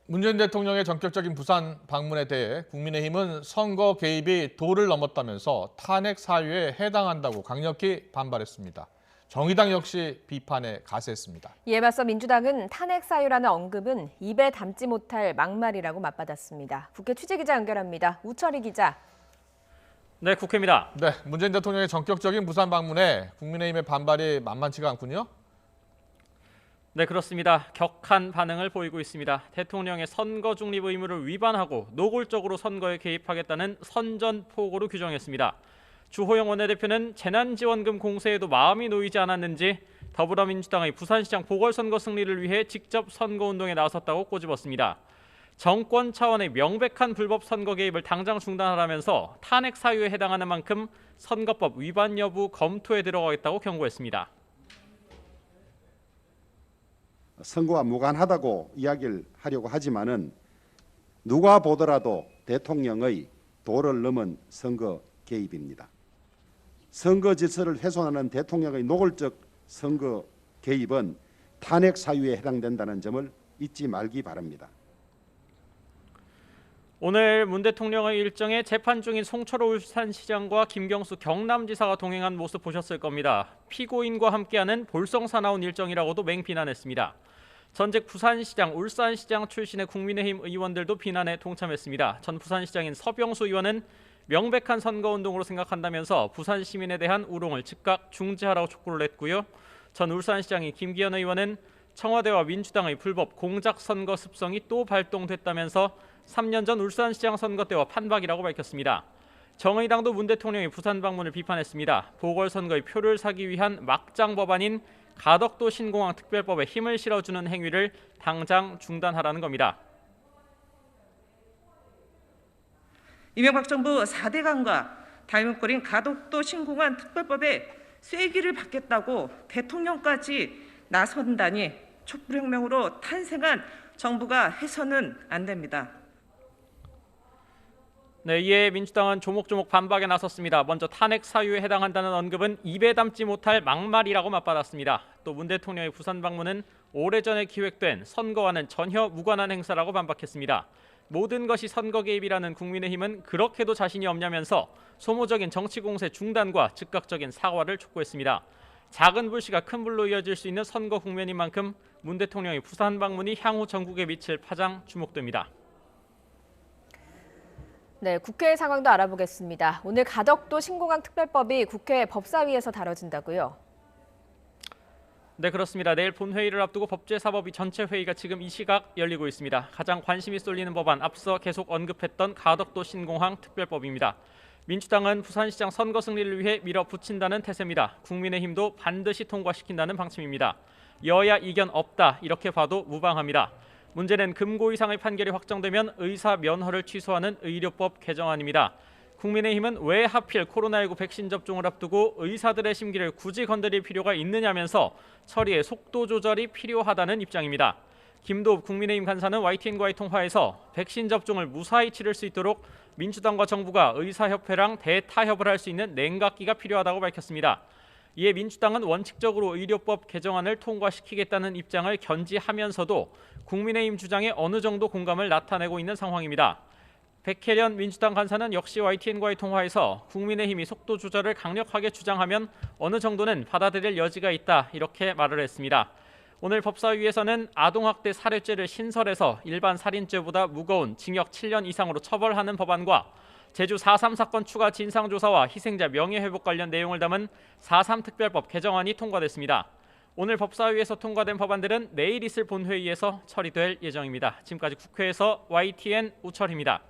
문재인 대통령의 전격적인 부산 방문에 대해 국민의힘은 선거 개입이 도를 넘었다면서 탄핵 사유에 해당한다고 강력히 반발했습니다. 정의당 역시 비판에 가세했습니다. 이에 맞서 민주당은 탄핵 사유라는 언급은 입에 담지 못할 막말이라고 맞받았습니다. 국회 취재기자 연결합니다. 우철희 기자. 네, 국회입니다. 네, 문재인 대통령의 전격적인 부산 방문에 국민의힘의 반발이 만만치가 않군요. 네, 그렇습니다. 격한 반응을 보이고 있습니다. 대통령의 선거 중립 의무를 위반하고 노골적으로 선거에 개입하겠다는 선전포고로 규정했습니다. 주호영 원내대표는 재난지원금 공세에도 마음이 놓이지 않았는지 더불어민주당의 부산시장 보궐선거 승리를 위해 직접 선거운동에 나섰다고 꼬집었습니다. 정권 차원의 명백한 불법 선거 개입을 당장 중단하라면서 탄핵 사유에 해당하는 만큼 선거법 위반 여부 검토에 들어가겠다고 경고했습니다. 선거와 무관하다고 이야기를 하려고 하지만은 누가 보더라도 대통령의 도를 넘은 선거 개입입니다. 선거 질서를 훼손하는 대통령의 노골적 선거 개입은 탄핵 사유에 해당된다는 점을 잊지 말기 바랍니다. 오늘 문 대통령의 일정에 재판 중인 송철호 울산시장과 김경수 경남지사가 동행한 모습 보셨을 겁니다. 피고인과 함께하는 볼성사나운 일정이라고도 맹비난했습니다. 전직 부산시장, 울산시장 출신의 국민의힘 의원들도 비난에 동참했습니다. 전 부산시장인 서병수 의원은 명백한 선거운동으로 생각한다면서 부산 시민에 대한 우롱을 즉각 중지하라고 촉구를 했고요. 전 울산시장인 김기현 의원은 청와대와 민주당의 불법 공작선거 습성이 또 발동됐다면서 3년 전 울산시장 선거 때와 판박이라고 밝혔습니다. 정의당도 문 대통령의 부산 방문을 비판했습니다. 보궐선거의 표를 사기 위한 막장 법안인 가덕도 신공항 특별법에 힘을 실어주는 행위를 당장 중단하라는 겁니다. 이명박 정부 4대강과 닮은꼴인 가덕도 신공항 특별법에 쐐기를 받겠다고 대통령까지 나선다니 촛불혁명으로 탄생한 정부가 해서는 안 됩니다. 네, 이에 민주당은 조목조목 반박에 나섰습니다. 먼저 탄핵 사유에 해당한다는 언급은 입에 담지 못할 막말이라고 맞받았습니다. 또 문 대통령의 부산 방문은 오래전에 기획된 선거와는 전혀 무관한 행사라고 반박했습니다. 모든 것이 선거 개입이라는 국민의힘은 그렇게도 자신이 없냐면서 소모적인 정치 공세 중단과 즉각적인 사과를 촉구했습니다. 작은 불씨가 큰 불로 이어질 수 있는 선거 국면인 만큼 문 대통령의 부산 방문이 향후 전국에 미칠 파장 주목됩니다. 네, 국회 상황도 알아보겠습니다. 오늘 가덕도 신공항 특별법이 국회 법사위에서 다뤄진다고요? 네, 그렇습니다. 내일 본회의를 앞두고 법제사법위 전체 회의가 지금 이 시각 열리고 있습니다. 가장 관심이 쏠리는 법안 앞서 계속 언급했던 가덕도 신공항 특별법입니다. 민주당은 부산시장 선거 승리를 위해 밀어붙인다는 태세입니다. 국민의힘도 반드시 통과시킨다는 방침입니다. 여야 이견 없다 이렇게 봐도 무방합니다. 문제는 금고 이상의 판결이 확정되면 의사 면허를 취소하는 의료법 개정안입니다. 국민의힘은 왜 하필 코로나19 백신 접종을 앞두고 의사들의 심기를 굳이 건드릴 필요가 있느냐면서 처리에 속도 조절이 필요하다는 입장입니다. 김도읍 국민의힘 간사는 YTN과의 통화에서 백신 접종을 무사히 치를 수 있도록 민주당과 정부가 의사협회랑 대타협을 할 수 있는 냉각기가 필요하다고 밝혔습니다. 이에 민주당은 원칙적으로 의료법 개정안을 통과시키겠다는 입장을 견지하면서도 국민의힘 주장에 어느 정도 공감을 나타내고 있는 상황입니다. 백혜련 민주당 간사는 역시 YTN과의 통화에서 국민의힘이 속도 조절을 강력하게 주장하면 어느 정도는 받아들일 여지가 있다 이렇게 말을 했습니다. 오늘 법사위에서는 아동학대 살해죄를 신설해서 일반 살인죄보다 무거운 징역 7년 이상으로 처벌하는 법안과 제주 4.3 사건 추가 진상조사와 희생자 명예회복 관련 내용을 담은 4.3 특별법 개정안이 통과됐습니다. 오늘 법사위에서 통과된 법안들은 내일 있을 본회의에서 처리될 예정입니다. 지금까지 국회에서 YTN 우철입니다.